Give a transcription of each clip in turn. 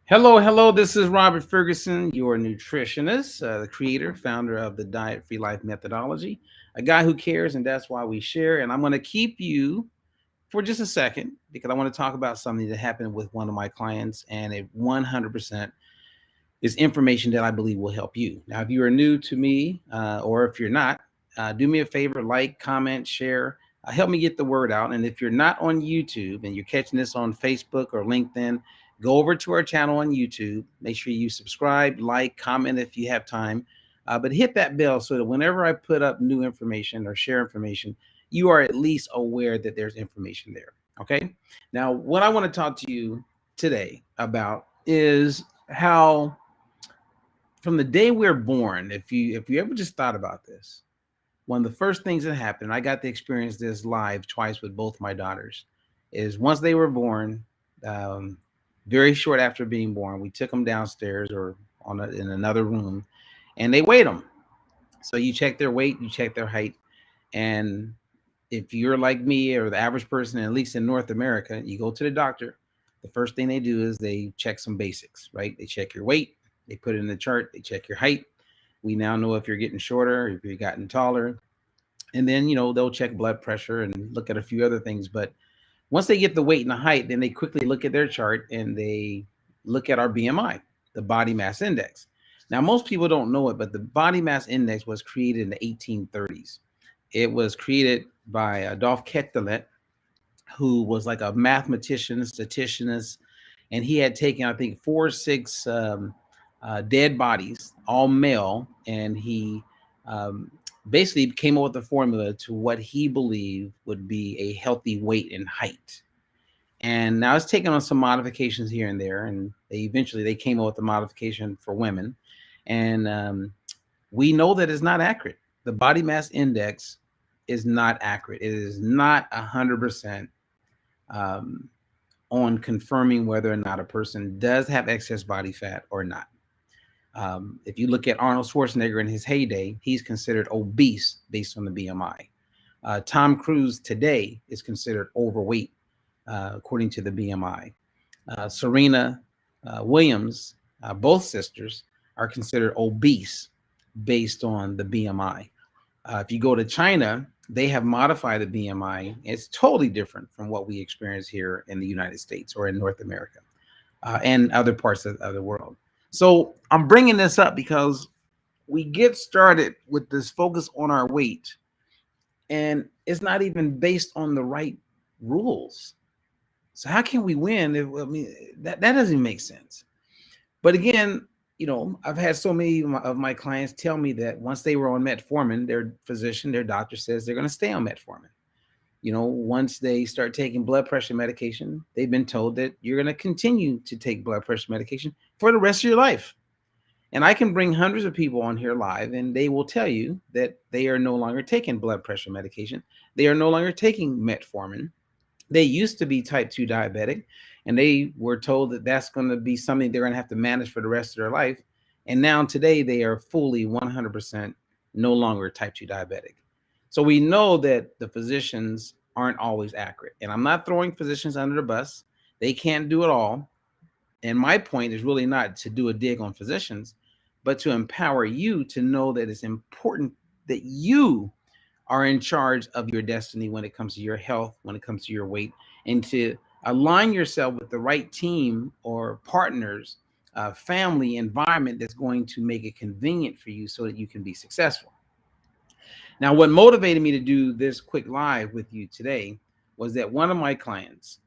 Hello, hello. This is Robert Ferguson, your nutritionist, the creator, founder of the Diet Free Life methodology, a guy who cares, and that's why we share. And I'm going to keep you for just a second because I want to talk about something that happened with one of my clients, and it 100% is information that I believe will help you. Now, if you are new to me, or if you're not, do me a favor, like, comment, share, help me get the word out. And if you're not on YouTube and you're catching this on Facebook or LinkedIn, go over to our channel on YouTube. Make sure you subscribe, like, comment if you have time, but hit that bell so that whenever I put up new information or share information, you are at least aware that there's information there. Okay. Now, what I want to talk to you today about is how from the day we're born, if you ever just thought about this, one of the first things that happened, I got to experience this live twice with both my daughters, is once they were born, um, very short after being born, we took them downstairs or in another room, and they weighed them. So you check their weight, you check their height, and if you're like me or the average person, at least in North America, you go to the doctor. The first thing they do is they check some basics, right? They check your weight, they put it in the chart, they check your height. We now know if you're getting shorter, if you've gotten taller, and then they'll check blood pressure and look at a few other things. But once they get the weight and the height, then they quickly look at their chart and they look at our BMI, the body mass index. Now, most people don't know it, but the body mass index was created in the 1830s. It was created by Adolphe Quetelet, who was like a mathematician, statistician, and he had taken, I think, 4 or 6 dead bodies, all male, and he um, basically came up with a formula to what he believed would be a healthy weight and height. And now it's taken on some modifications here and there, and they came up with a modification for women, and we know that it's not accurate. The body mass index is not accurate. It is not 100% um, on confirming whether or not a person does have excess body fat or not. If you look at Arnold Schwarzenegger in his heyday, he's considered obese based on the BMI. Tom Cruise today is considered overweight according to the BMI. Serena Williams, both sisters, are considered obese based on the BMI. If you go to China, they have modified the BMI. It's totally different from what we experience here in the United States or in North America and other parts of the world. So I'm bringing this up because we get started with this focus on our weight, and it's not even based on the right rules. So how can we win if that doesn't make sense? But again, I've had so many of my clients tell me that once they were on metformin, their physician, their doctor says they're going to stay on metformin. Once they start taking blood pressure medication, they've been told that you're going to continue to take blood pressure medication for the rest of your life. And I can bring hundreds of people on here live, and they will tell you that they are no longer taking blood pressure medication. They are no longer taking metformin. They used to be type 2 diabetic, and they were told that that's going to be something they're going to have to manage for the rest of their life. And now today they are fully 100% no longer type 2 diabetic. So we know that the physicians aren't always accurate. And I'm not throwing physicians under the bus. They can't do it all. And my point is really not to do a dig on physicians, but to empower you to know that it's important that you are in charge of your destiny when it comes to your health, when it comes to your weight, and to align yourself with the right team or partners, family, environment that's going to make it convenient for you so that you can be successful. Now, what motivated me to do this quick live with you today was that one of my clients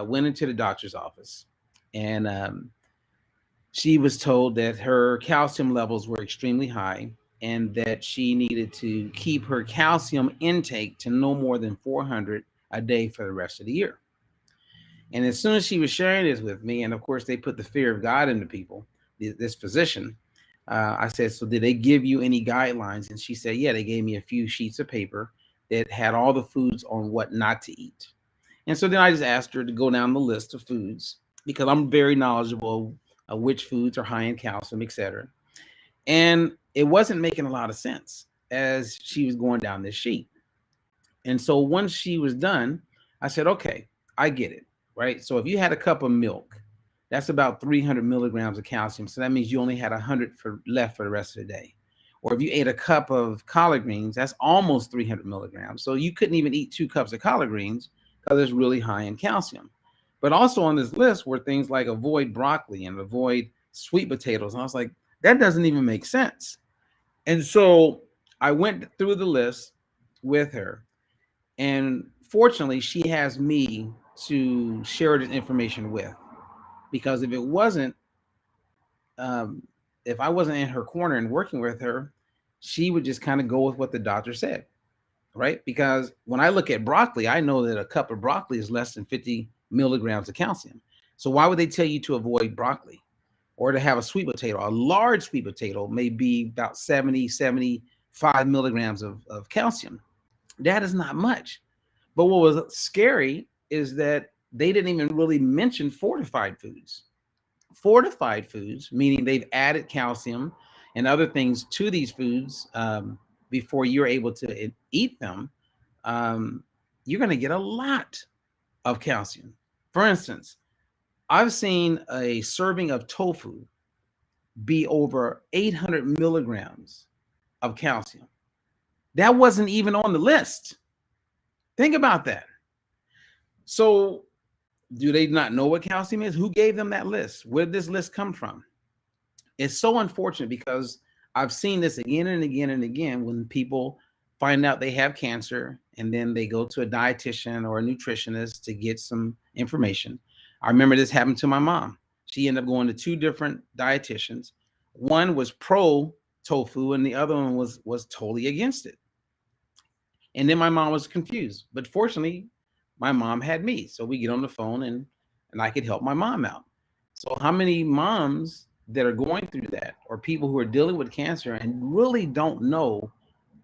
went into the doctor's office, and she was told that her calcium levels were extremely high and that she needed to keep her calcium intake to no more than 400 a day for the rest of the year. And as soon as she was sharing this with me, and of course they put the fear of God into people, this physician, I said, so did they give you any guidelines? And she said, yeah, they gave me a few sheets of paper that had all the foods on what not to eat. And so then I just asked her to go down the list of foods because I'm very knowledgeable of which foods are high in calcium, et cetera. And it wasn't making a lot of sense. as she was going down this sheet. And so once she was done, I said, okay, I get it, right? So if you had a cup of milk, that's about 300 milligrams of calcium. So that means you only had 100 for left for the rest of the day. Or if you ate a cup of collard greens, that's almost 300 milligrams. So you couldn't even eat 2 cups of collard greens because it's really high in calcium. But also on this list were things like avoid broccoli and avoid sweet potatoes. And I was like, that doesn't even make sense. And so I went through the list with her, and fortunately, she has me to share this information with. Because if it wasn't, um, if I wasn't in her corner and working with her, she would just kind of go with what the doctor said, right? Because when I look at broccoli, I know that a cup of broccoli is less than 50 milligrams of calcium. So why would they tell you to avoid broccoli? Or to have a sweet potato? A large sweet potato may be about 70, 75 milligrams of calcium. That is not much. But what was scary is that they didn't even really mention fortified foods. Fortified foods, meaning they've added calcium and other things to these foods before you're able to eat them, um, you're going to get a lot of calcium. For instance, I've seen a serving of tofu be over 800 milligrams of calcium. That wasn't even on the list. Think about that. So do they not know what calcium is? Who gave them that list? Where did this list come from? It's so unfortunate because I've seen this again and again and again when people find out they have cancer and then they go to a dietitian or a nutritionist to get some information. I remember this happened to my mom. She ended up going to 2 different dietitians. One was pro tofu and the other one was totally against it. And then my mom was confused. But fortunately, my mom had me. So we get on the phone and I could help my mom out. So how many moms that are going through that, or people who are dealing with cancer and really don't know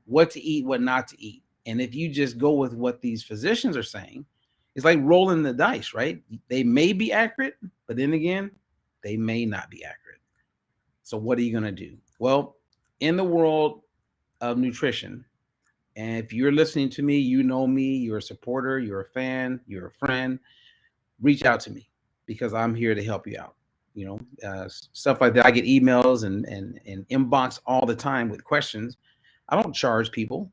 what to eat, what not to eat? And if you just go with what these physicians are saying, it's like rolling the dice, right? They may be accurate, but then again, they may not be accurate. So what are you going to do? Well, in the world of nutrition, and if you're listening to me, you know me, you're a supporter, you're a fan, you're a friend, reach out to me because I'm here to help you out. You know, stuff like that. I get emails and inbox all the time with questions. I don't charge people.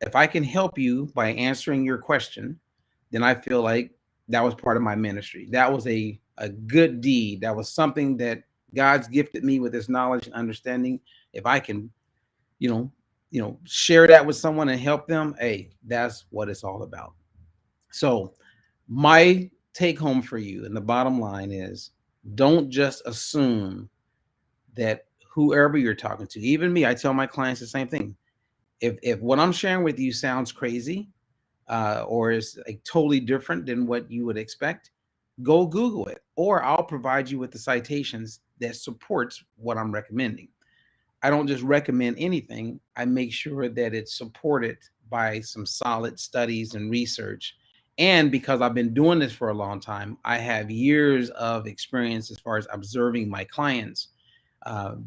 If I can help you by answering your question, then I feel like that was part of my ministry. That was a good deed. That was something that God's gifted me with this knowledge and understanding. If I can, you know, share that with someone and help them, hey, that's what it's all about. So my take home for you and the bottom line is don't just assume that whoever you're talking to, even me, I tell my clients the same thing. If what I'm sharing with you sounds crazy, or is like totally different than what you would expect, go Google it, or I'll provide you with the citations that supports what I'm recommending. I don't just recommend anything. I make sure that it's supported by some solid studies and research. And because I've been doing this for a long time, I have years of experience as far as observing my clients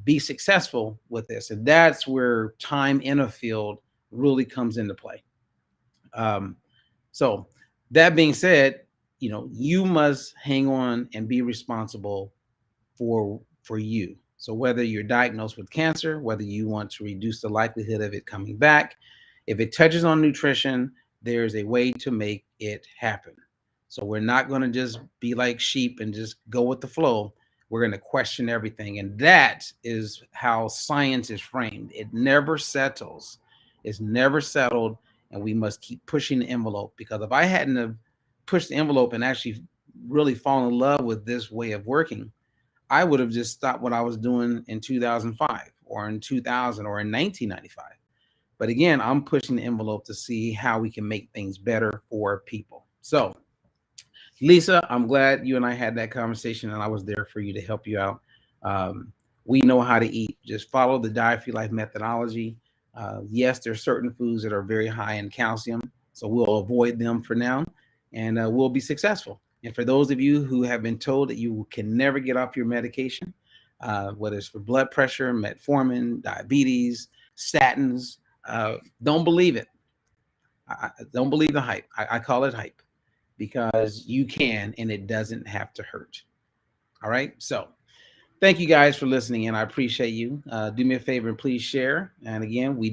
be successful with this. And that's where time in a field really comes into play. Um, so that being said, you must hang on and be responsible for you. So whether you're diagnosed with cancer, whether you want to reduce the likelihood of it coming back, if it touches on nutrition, there's a way to make it happen. So we're not going to just be like sheep and just go with the flow. We're going to question everything. And that is how science is framed. It never settles. It's never settled. And we must keep pushing the envelope, because if I hadn't have pushed the envelope and actually really fallen in love with this way of working, I would have just stopped what I was doing in 2005 or in 2000 or in 1995. But again, I'm pushing the envelope to see how we can make things better for people. So, Lisa, I'm glad you and I had that conversation and I was there for you to help you out. We know how to eat. Just follow the Diet for Your Life methodology. Yes, there's certain foods that are very high in calcium, so we'll avoid them for now, and we'll be successful. And for those of you who have been told that you can never get off your medication, whether it's for blood pressure, metformin, diabetes, statins, Don't believe it. Don't believe the hype. I call it hype because you can, and it doesn't have to hurt. All right. So thank you guys for listening, and I appreciate you. Do me a favor and please share. And again, we